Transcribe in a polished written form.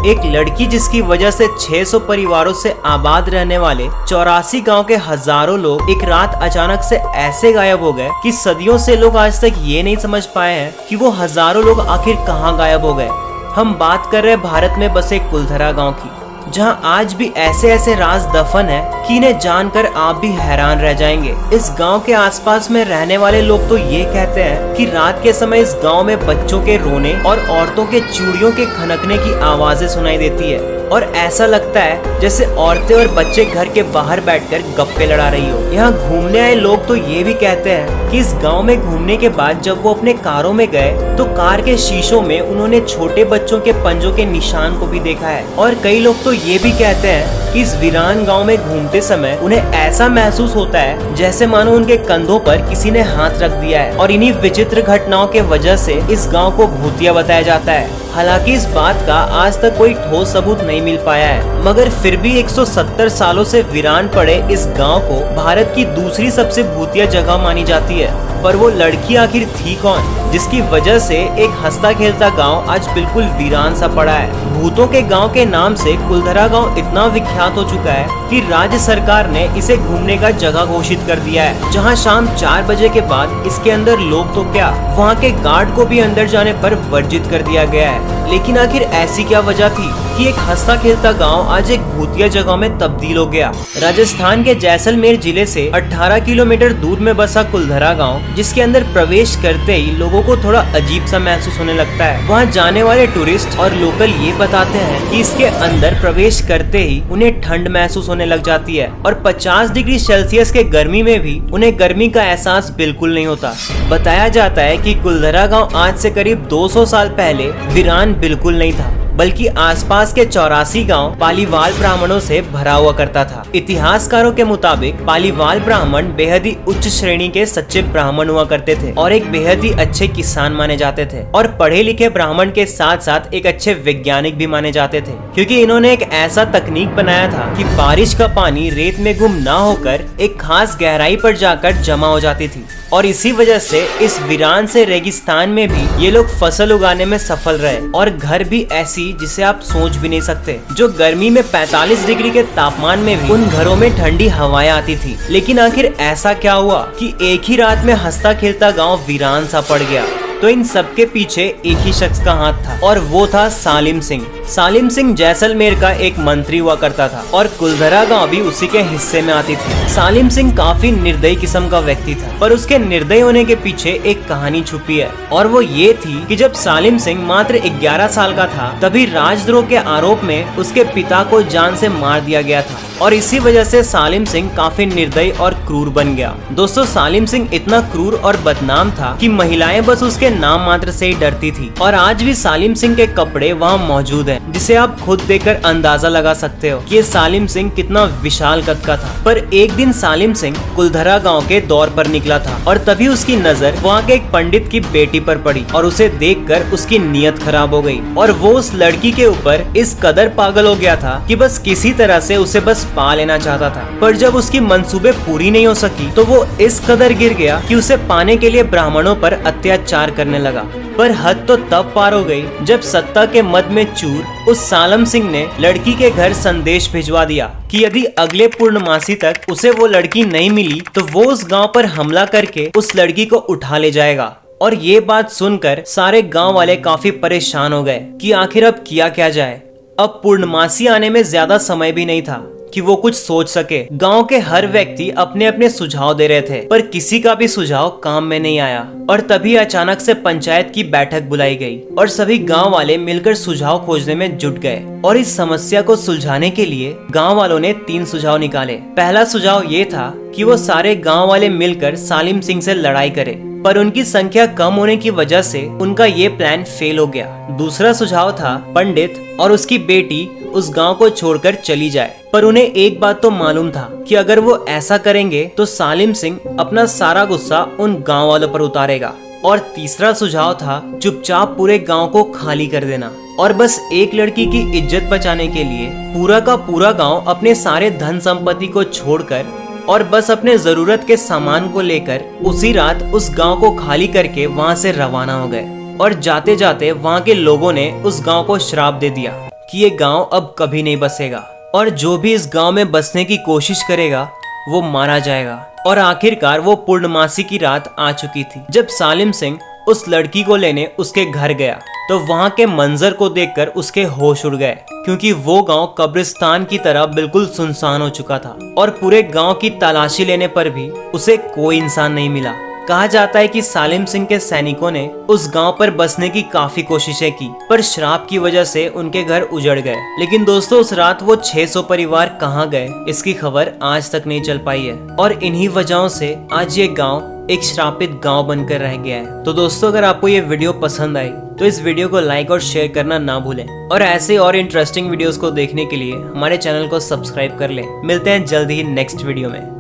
एक लड़की जिसकी वजह से 600 परिवारों से आबाद रहने वाले 84 गांव के हजारों लोग एक रात अचानक से ऐसे गायब हो गए कि सदियों से लोग आज तक ये नहीं समझ पाए हैं कि वो हजारों लोग आखिर कहां गायब हो गए। हम बात कर रहे हैं भारत में बसे कुलधरा गांव की, जहां आज भी ऐसे ऐसे राज दफन है कि इन्हें जानकर आप भी हैरान रह जाएंगे। इस गांव के आसपास में रहने वाले लोग तो ये कहते हैं कि रात के समय इस गांव में बच्चों के रोने और औरतों के चूड़ियों के खनकने की आवाजें सुनाई देती है और ऐसा लगता है जैसे औरतें और बच्चे घर के बाहर बैठकर गप्पे लड़ा रही हो। यहाँ घूमने आए लोग तो ये भी कहते हैं कि इस गांव में घूमने के बाद जब वो अपने कारों में गए तो कार के शीशों में उन्होंने छोटे बच्चों के पंजों के निशान को भी देखा है। और कई लोग तो ये भी कहते हैं कि इस वीरान गांव में घूमते समय उन्हें ऐसा महसूस होता है जैसे मानो उनके कंधों पर किसी ने हाथ रख दिया है। और इन्हीं विचित्र घटनाओं के वजह से इस गांव को भूतिया बताया जाता है। हालांकि इस बात का आज तक कोई ठोस सबूत नहीं मिल पाया है, मगर फिर भी 170 सालों से वीरान पड़े इस गांव को भारत की दूसरी सबसे भूतिया जगह मानी जाती है। पर वो लड़की आखिर थी कौन जिसकी वजह से एक हंसता खेलता गांव आज बिल्कुल वीरान सा पड़ा है। भूतों के गांव के नाम से कुलधरा गांव इतना विख्यात हो चुका है कि राज्य सरकार ने इसे घूमने का जगह घोषित कर दिया है, जहां शाम 4 बजे के बाद इसके अंदर लोग तो क्या, वहां के गार्ड को भी अंदर जाने पर वर्जित कर दिया गया है। लेकिन आखिर ऐसी क्या वजह थी कि एक हंसता खेलता गांव आज एक भूतिया जगह में तब्दील हो गया। राजस्थान के जैसलमेर जिले से 18 किलोमीटर दूर में बसा कुलधरा गांव, जिसके अंदर प्रवेश करते ही लोगों को थोड़ा अजीब सा महसूस होने लगता है। वहां जाने वाले टूरिस्ट और लोकल ये बताते हैं कि इसके अंदर प्रवेश करते ही उन्हें ठंड महसूस होने लग जाती है और 50 डिग्री सेल्सियस के गर्मी में भी उन्हें गर्मी का एहसास बिल्कुल नहीं होता। बताया जाता है कि कुलधरा गांव आज से करीब 200 साल पहले वीरान बिल्कुल नहीं था, बल्कि आसपास के 84 गांव पालीवाल ब्राह्मणों से भरा हुआ करता था। इतिहासकारों के मुताबिक पालीवाल ब्राह्मण बेहद ही उच्च श्रेणी के सच्चे ब्राह्मण हुआ करते थे और एक बेहद ही अच्छे किसान माने जाते थे और पढ़े लिखे ब्राह्मण के साथ साथ एक अच्छे वैज्ञानिक भी माने जाते थे, क्योंकि इन्होंने एक ऐसा तकनीक बनाया था कि बारिश का पानी रेत में गुम ना होकर एक खास गहराई पर जाकर जमा हो जाती थी। और इसी वजह से इस वीरान से रेगिस्तान में भी ये लोग फसल उगाने में सफल रहे और घर भी ऐसी जिसे आप सोच भी नहीं सकते, जो गर्मी में 45 डिग्री के तापमान में भी उन घरों में ठंडी हवाएं आती थी। लेकिन आखिर ऐसा क्या हुआ कि एक ही रात में हंसता खेलता गांव वीरान सा पड़ गया? तो इन सबके पीछे एक ही शख्स का हाथ था और वो था सालिम सिंह। सालिम सिंह जैसलमेर का एक मंत्री हुआ करता था और कुलधरा गांव भी उसी के हिस्से में आती थी। सालिम सिंह काफी निर्दयी किस्म का व्यक्ति था, पर उसके निर्दयी होने के पीछे एक कहानी छुपी है और वो ये थी कि जब सालिम सिंह मात्र 11 साल का था तभी राजद्रोह के आरोप में उसके पिता को जान से मार दिया गया था और इसी वजह से सालिम सिंह काफी निर्दयी और क्रूर बन गया। दोस्तों, सालिम सिंह इतना क्रूर और बदनाम था कि महिलाएं बस उसके नाम मात्र से ही डरती थी और आज भी सालिम सिंह के कपड़े वहाँ मौजूद हैं, जिसे आप खुद देखकर अंदाजा लगा सकते हो कि ये सालिम सिंह कितना विशाल कद का था। पर एक दिन सालिम सिंह कुलधरा गांव के दौर पर निकला था और तभी उसकी नजर वहाँ के एक पंडित की बेटी पर पड़ी और उसे देखकर उसकी नीयत खराब हो गई और वो उस लड़की के ऊपर इस कदर पागल हो गया था कि बस किसी तरह से उसे बस पा लेना चाहता था। पर जब उसकी मंसूबे पूरी नहीं हो सकी तो वो इस कदर गिर गया कि उसे पाने के लिए ब्राह्मणों पर अत्याचार करने लगा। पर हद तो तब पार हो गई जब सत्ता के मद में चूर उस सालिम सिंह ने लड़की के घर संदेश भिजवा दिया कि यदि अगले पूर्णमासी तक उसे वो लड़की नहीं मिली तो वो उस गांव पर हमला करके उस लड़की को उठा ले जाएगा। और ये बात सुनकर सारे गांव वाले काफी परेशान हो गए कि आखिर अब किया क्या जाए। अब पूर्णमासी आने में ज्यादा समय भी नहीं था कि वो कुछ सोच सके। गांव के हर व्यक्ति अपने अपने सुझाव दे रहे थे, पर किसी का भी सुझाव काम में नहीं आया। और तभी अचानक से पंचायत की बैठक बुलाई गई और सभी गांव वाले मिलकर सुझाव खोजने में जुट गए। और इस समस्या को सुलझाने के लिए गांव वालों ने 3 सुझाव निकाले। पहला सुझाव ये था कि वो सारे गांव वाले मिलकर सालिम सिंह से लड़ाई करें, पर उनकी संख्या कम होने की वजह से उनका ये प्लान फेल हो गया। दूसरा सुझाव था पंडित और उसकी बेटी उस गांव को छोड़कर चली जाए, पर उन्हें एक बात तो मालूम था कि अगर वो ऐसा करेंगे तो सालिम सिंह अपना सारा गुस्सा उन गांव वालों पर उतारेगा। और तीसरा सुझाव था चुपचाप पूरे गांव को खाली कर देना और बस एक लड़की की इज्जत बचाने के लिए पूरा का पूरा गांव अपने सारे धन संपत्ति को छोड़कर और बस अपने जरूरत के सामान को लेकर उसी रात उस गांव को खाली करके वहां से रवाना हो गए। और जाते जाते वहां के लोगों ने उस गांव को श्राप दे दिया कि ये गांव अब कभी नहीं बसेगा और जो भी इस गांव में बसने की कोशिश करेगा वो मारा जाएगा। और आखिरकार वो पूर्णमासी की रात आ चुकी थी जब सालिम सिंह उस लड़की को लेने उसके घर गया तो वहां के मंजर को देखकर उसके होश उड़ गए, क्योंकि वो गांव कब्रिस्तान की तरह बिल्कुल सुनसान हो चुका था और पूरे गांव की तलाशी लेने पर भी उसे कोई इंसान नहीं मिला। कहा जाता है कि सालिम सिंह के सैनिकों ने उस गांव पर बसने की काफी कोशिशें की, पर श्राप की वजह से उनके घर उजड़ गए। लेकिन दोस्तों, उस रात वो 600 परिवार कहां गए इसकी खबर आज तक नहीं चल पाई है और इन्हीं वजहों से आज ये गांव एक श्रापित गांव बनकर रह गया है। तो दोस्तों, अगर आपको ये वीडियो पसंद आई तो इस वीडियो को लाइक और शेयर करना ना भूलें और ऐसे और इंटरेस्टिंग वीडियोस को देखने के लिए हमारे चैनल को सब्सक्राइब कर लें। मिलते हैं जल्द ही नेक्स्ट वीडियो में।